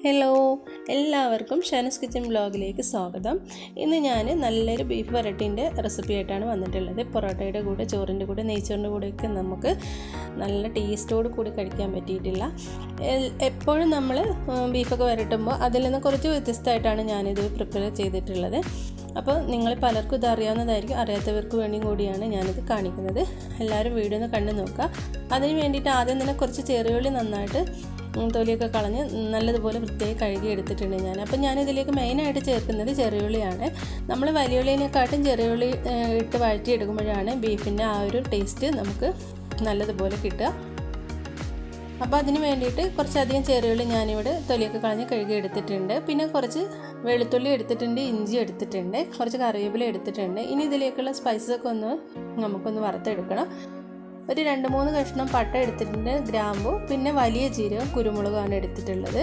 Hello, എല്ലാവർക്കും Shanas kitchen വ്ലോഗിലേക്ക് സ്വാഗതം. ഇന്ന് ഞാൻ നല്ലൊരു ബീഫ് വരട്ടിൻ്റെ റെസിപ്പി ആയിട്ടാണ് വന്നിട്ടുള്ളത്. പൊറോട്ടയുടെ കൂടെ, ചോറിൻ്റെ കൂടെ, നെയ്ച്ചോറിൻ്റെ കൂടെയൊക്കെ നമുക്ക് നല്ല ടേസ്റ്റോട് കൂടി കഴിക്കാൻ പറ്റിയിട്ടില്ല. എപ്പോഴും നമ്മൾ ബീഫൊക്കെ വരട്ടുമ്പോൾ അതിൽ നിന്ന് കുറച്ച് വ്യത്യസ്തമായിട്ടാണ് ഞാനിത് പ്രിപ്പയർ ചെയ്തിട്ടുള്ളത്. അപ്പോൾ നിങ്ങൾ പലർക്കും ഇത് അറിയാവുന്നതായിരിക്കും, അറിയാത്തവർക്ക് വേണ്ടിയും കൂടിയാണ് ഞാനിത് കാണിക്കുന്നത്. എല്ലാവരും വീഡിയോ ഒന്ന് കണ്ടു നോക്കുക. അതിന് വേണ്ടിയിട്ട് ആദ്യം തന്നെ കുറച്ച് ചെറിയുള്ളി നന്നായിട്ട് തൊലിയൊക്കെ കളഞ്ഞ് നല്ലതുപോലെ വൃത്തിയായി കഴുകി എടുത്തിട്ടുണ്ട് ഞാൻ. അപ്പം ഞാനിതിലേക്ക് മെയിനായിട്ട് ചേർക്കുന്നത് ചെറിയുള്ളിയാണ്. നമ്മൾ വലിയുള്ളിനെക്കാട്ടും ചെറിയുള്ളി ഇട്ട് വഴറ്റിയെടുക്കുമ്പോഴാണ് ബീഫിൻ്റെ ആ ഒരു ടേസ്റ്റ് നമുക്ക് നല്ലതുപോലെ കിട്ടുക. അപ്പോൾ അതിന് വേണ്ടിയിട്ട് കുറച്ചധികം ചെറിയുള്ളി ഞാനിവിടെ തൊലിയൊക്കെ കളഞ്ഞ് കഴുകി എടുത്തിട്ടുണ്ട്. പിന്നെ കുറച്ച് വെളുത്തുള്ളി എടുത്തിട്ടുണ്ട്, ഇഞ്ചി എടുത്തിട്ടുണ്ട്, കുറച്ച് കറിവേപ്പില എടുത്തിട്ടുണ്ട്. ഇനി ഇതിലേക്കുള്ള സ്പൈസസൊക്കെ നമുക്കൊന്ന് വറുത്തെടുക്കണം. ഒരു 2-3 കഷ്ണം പട്ട എടുത്തിട്ടുണ്ട്, ഗ്രാമ്പു, പിന്നെ വലിയ ജീരകം, കുരുമുളകാണ് എടുത്തിട്ടുള്ളത്.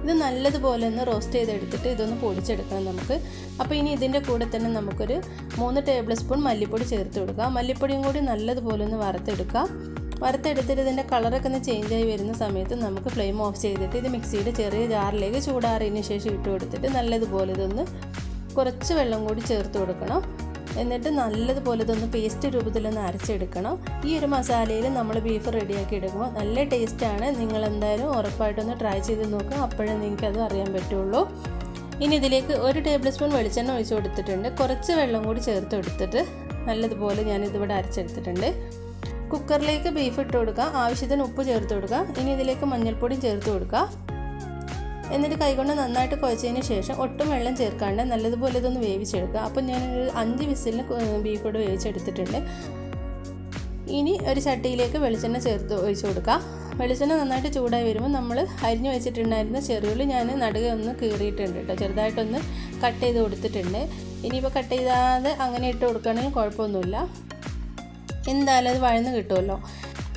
ഇത് നല്ലതുപോലെ ഒന്ന് റോസ്റ്റ് ചെയ്തെടുത്തിട്ട് ഇതൊന്ന് പൊടിച്ചെടുക്കണം നമുക്ക്. അപ്പോൾ ഇനി ഇതിൻ്റെ കൂടെ തന്നെ നമുക്കൊരു 3 ടേബിൾ സ്പൂൺ മല്ലിപ്പൊടി ചേർത്ത് കൊടുക്കാം. മല്ലിപ്പൊടിയും കൂടി നല്ലതുപോലെ ഒന്ന് വറുത്തെടുക്കാം. വറുത്തെടുത്തിട്ട് ഇതിൻ്റെ കളറൊക്കെ ഒന്ന് ചേഞ്ചായി വരുന്ന സമയത്ത് നമുക്ക് ഫ്ലെയിം ഓഫ് ചെയ്തിട്ട് ഇത് മിക്സിയുടെ ചെറിയ ജാറിലേക്ക് ചൂടാറിയതിന് ശേഷം ഇട്ട് കൊടുത്തിട്ട് നല്ലതുപോലെ ഇതൊന്ന് കുറച്ച് വെള്ളം കൂടി ചേർത്ത് കൊടുക്കണം. എന്നിട്ട് നല്ലതുപോലെ ഇതൊന്ന് പേസ്റ്റ് രൂപത്തിലൊന്ന് അരച്ചെടുക്കണം. ഈ ഒരു മസാലയിൽ നമ്മൾ ബീഫ് റെഡിയാക്കി എടുക്കുമ്പോൾ നല്ല ടേസ്റ്റാണ്. നിങ്ങൾ എന്തായാലും ഉറപ്പായിട്ടൊന്ന് ട്രൈ ചെയ്ത് നോക്കുക, അപ്പോഴേ നിങ്ങൾക്കത് അറിയാൻ പറ്റുള്ളൂ. ഇനി ഇതിലേക്ക് 1 ടേബിൾ സ്പൂൺ വെളിച്ചെണ്ണ ഒഴിച്ച് കൊടുത്തിട്ടുണ്ട്. കുറച്ച് വെള്ളം കൂടി ചേർത്ത് കൊടുത്തിട്ട് നല്ലതുപോലെ ഞാനിതിവിടെ അരച്ചെടുത്തിട്ടുണ്ട്. കുക്കറിലേക്ക് ബീഫ് ഇട്ട് കൊടുക്കുക, ആവശ്യത്തിന് ഉപ്പ് ചേർത്ത് കൊടുക്കുക. ഇനി ഇതിലേക്ക് മഞ്ഞൾപ്പൊടിയും ചേർത്ത് കൊടുക്കുക. എന്നിട്ട് കൈകൊണ്ട് നന്നായിട്ട് കുഴച്ചതിന് ശേഷം ഒട്ടും വെള്ളം ചേർക്കാണ്ട് നല്ലതുപോലെ ഇതൊന്ന് വേവിച്ചെടുക്കുക. അപ്പം ഞാനൊരു 5 വിസിലിന് ബീഫോട് വേവിച്ചെടുത്തിട്ടുണ്ട്. ഇനി ഒരു ചട്ടിയിലേക്ക് വെളിച്ചെണ്ണ ഒഴിച്ച് കൊടുക്കുക. വെളിച്ചെണ്ണ നന്നായിട്ട് ചൂടായി വരുമ്പോൾ നമ്മൾ അരിഞ്ഞു വെച്ചിട്ടുണ്ടായിരുന്ന ചെറിയുള്ളി ഞാൻ നടുകെ ഒന്ന് കീറിയിട്ടുണ്ട് കേട്ടോ, ചെറുതായിട്ടൊന്ന് കട്ട് ചെയ്ത് കൊടുത്തിട്ടുണ്ട്. ഇനിയിപ്പോൾ കട്ട് ചെയ്താതെ അങ്ങനെ ഇട്ട് കൊടുക്കുകയാണെങ്കിൽ കുഴപ്പമൊന്നുമില്ല, എന്തായാലും അത് വഴന്ന് കിട്ടുമല്ലോ.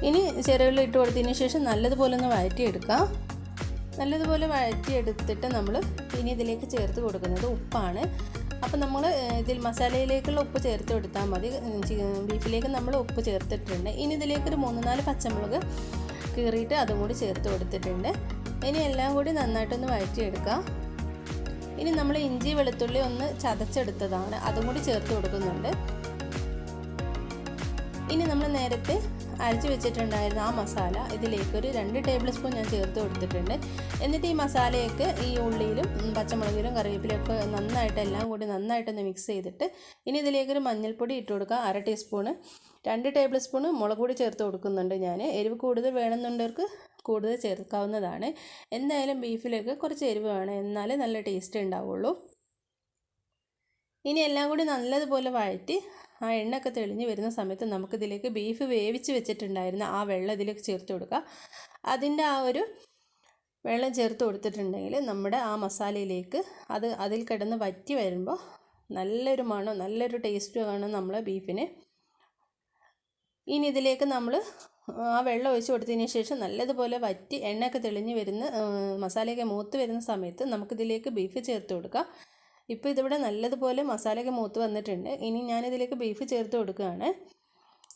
ഇനി ചെറിയുള്ളി ഇട്ട് കൊടുത്തതിന് ശേഷം നല്ലതുപോലെ ഒന്ന് വഴറ്റിയെടുക്കാം. നല്ലതുപോലെ വഴറ്റിയെടുത്തിട്ട് നമ്മൾ ഇനി ഇതിലേക്ക് ചേർത്ത് കൊടുക്കുന്നത് ഉപ്പാണ്. അപ്പോൾ നമ്മൾ ഇതിൽ മസാലയിലേക്കുള്ള ഉപ്പ് ചേർത്ത് കൊടുത്താൽ മതി. ബീഫിലേക്ക് നമ്മൾ ഉപ്പ് ചേർത്തിട്ടുണ്ട്. ഇനി ഇതിലേക്കൊരു 3-4 പച്ചമുളക് കീറിയിട്ട് അതും കൂടി ചേർത്ത് കൊടുത്തിട്ടുണ്ട്. ഇനി എല്ലാം കൂടി നന്നായിട്ടൊന്ന് വഴറ്റിയെടുക്കാം. ഇനി നമ്മൾ ഇഞ്ചി വെളുത്തുള്ളി ഒന്ന് ചതച്ചെടുത്തതാണ്, അതും കൂടി ചേർത്ത് കൊടുക്കുന്നുണ്ട്. ഇനി നമ്മൾ നേരത്തെ അരച്ച് വെച്ചിട്ടുണ്ടായിരുന്ന ആ മസാല ഇതിലേക്കൊരു 2 ടേബിൾ സ്പൂൺ ഞാൻ ചേർത്ത് കൊടുത്തിട്ടുണ്ട്. എന്നിട്ട് ഈ മസാലയൊക്കെ ഈ ഉള്ളിയിലും പച്ചമുളകിലും കറിവേപ്പിലൊക്കെ നന്നായിട്ട് എല്ലാം കൂടി നന്നായിട്ടൊന്ന് മിക്സ് ചെയ്തിട്ട് ഇനി ഇതിലേക്കൊരു മഞ്ഞൾപ്പൊടി ഇട്ട് കൊടുക്കുക, 1/2 ടീസ്പൂണ്. 2 ടേബിൾ സ്പൂണ് മുളക് പൊടി ചേർത്ത് കൊടുക്കുന്നുണ്ട് ഞാൻ. എരിവ് കൂടുതൽ വേണമെന്നുള്ളവർക്ക് കൂടുതൽ ചേർക്കാവുന്നതാണ്. എന്തായാലും ബീഫിലേക്ക് കുറച്ച് എരിവ് വേണം, എന്നാലേ നല്ല ടേസ്റ്റ് ഉണ്ടാവുള്ളൂ. ഇനി എല്ലാം കൂടി നല്ലതുപോലെ വഴറ്റി ആ എണ്ണയൊക്കെ തെളിഞ്ഞ് വരുന്ന സമയത്ത് നമുക്കിതിലേക്ക് ബീഫ് വേവിച്ച് വെച്ചിട്ടുണ്ടായിരുന്ന ആ വെള്ളം ഇതിലേക്ക് ചേർത്ത് കൊടുക്കുക. അതിൻ്റെ ആ ഒരു വെള്ളം ചേർത്ത് കൊടുത്തിട്ടുണ്ടെങ്കിൽ നമ്മുടെ ആ മസാലയിലേക്ക് അതിൽ കിടന്ന് വറ്റി വരുമ്പോൾ നല്ലൊരു മണം, നല്ലൊരു ടേസ്റ്റ് കാണും നമ്മളെ ബീഫിന്. ഇനി ഇതിലേക്ക് നമ്മൾ ആ വെള്ളം ഒഴിച്ച് കൊടുത്തതിന് ശേഷം നല്ലതുപോലെ വറ്റി എണ്ണയൊക്കെ തെളിഞ്ഞ് വരുന്ന മസാലയൊക്കെ മൂത്ത് വരുന്ന സമയത്ത് നമുക്കിതിലേക്ക് ബീഫ് ചേർത്ത് കൊടുക്കുക. ഇപ്പോൾ ഇതിവിടെ നല്ലതുപോലെ മസാലയൊക്കെ മൂത്ത് വന്നിട്ടുണ്ട്. ഇനി ഞാനിതിലേക്ക് ബീഫ് ചേർത്ത് കൊടുക്കുകയാണ്.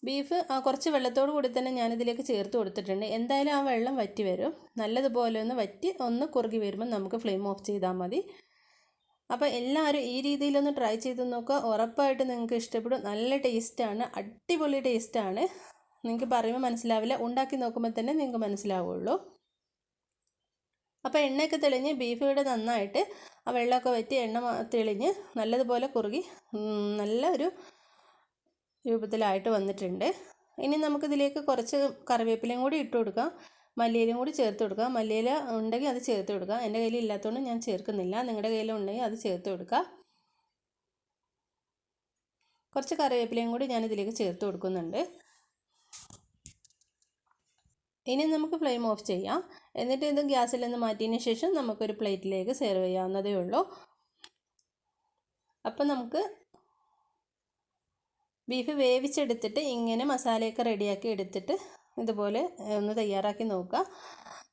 ബീഫ് കുറച്ച് വെള്ളത്തോട് കൂടി തന്നെ ഞാനിതിലേക്ക് ചേർത്ത് കൊടുത്തിട്ടുണ്ട്. എന്തായാലും ആ വെള്ളം വറ്റി വരും. നല്ലതുപോലെ ഒന്ന് വറ്റി ഒന്ന് കുറുകി വരുമ്പോൾ നമുക്ക് ഫ്ലെയിം ഓഫ് ചെയ്താൽ മതി. അപ്പോൾ എല്ലാവരും ഈ രീതിയിലൊന്ന് ട്രൈ ചെയ്ത് നോക്കുക, ഉറപ്പായിട്ട് നിങ്ങൾക്ക് ഇഷ്ടപ്പെടും. നല്ല ടേസ്റ്റാണ്, അടിപൊളി ടേസ്റ്റാണ്. നിങ്ങൾക്ക് പറയുമ്പോൾ മനസ്സിലാവില്ല, ഉണ്ടാക്കി നോക്കുമ്പോൾ തന്നെ നിങ്ങൾക്ക് മനസ്സിലാവുള്ളൂ. അപ്പോൾ എണ്ണയൊക്കെ തെളിഞ്ഞ് ബീഫ് ഇവിടെ നന്നായിട്ട് ആ വെള്ളമൊക്കെ വറ്റി എണ്ണ തെളിഞ്ഞ് നല്ലതുപോലെ കുറുകി നല്ലൊരു രൂപത്തിലായിട്ട് വന്നിട്ടുണ്ട്. ഇനി നമുക്കിതിലേക്ക് കുറച്ച് കറിവേപ്പിലയും കൂടി ഇട്ട് കൊടുക്കാം, മല്ലിയിലും കൂടി ചേർത്ത് കൊടുക്കാം. മല്ലിയില ഉണ്ടെങ്കിൽ അത് ചേർത്ത് കൊടുക്കാം. എൻ്റെ കയ്യിൽ ഇല്ലാത്തതുകൊണ്ട് ഞാൻ ചേർക്കുന്നില്ല, നിങ്ങളുടെ കയ്യിലുണ്ടെങ്കിൽ അത് ചേർത്ത് കൊടുക്കുക. കുറച്ച് കറിവേപ്പിലയും കൂടി ഞാനിതിലേക്ക് ചേർത്ത് കൊടുക്കുന്നുണ്ട്. ഇനി നമുക്ക് ഫ്ലെയിം ഓഫ് ചെയ്യാം. എന്നിട്ട് ഇത് ഗ്യാസിൽ നിന്ന് മാറ്റിയതിന് ശേഷം നമുക്കൊരു പ്ലേറ്റിലേക്ക് സെർവ് ചെയ്യാവുന്നതേ ഉള്ളൂ. അപ്പം നമുക്ക് ബീഫ് വേവിച്ചെടുത്തിട്ട് ഇങ്ങനെ മസാലയൊക്കെ റെഡിയാക്കി എടുത്തിട്ട് ഇതുപോലെ ഒന്ന് തയ്യാറാക്കി നോക്കുക.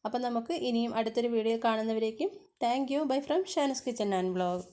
അപ്പം നമുക്ക് ഇനിയും അടുത്തൊരു വീഡിയോ കാണുന്നവരേക്കും thank you. Bye from Shana's kitchen and vlog.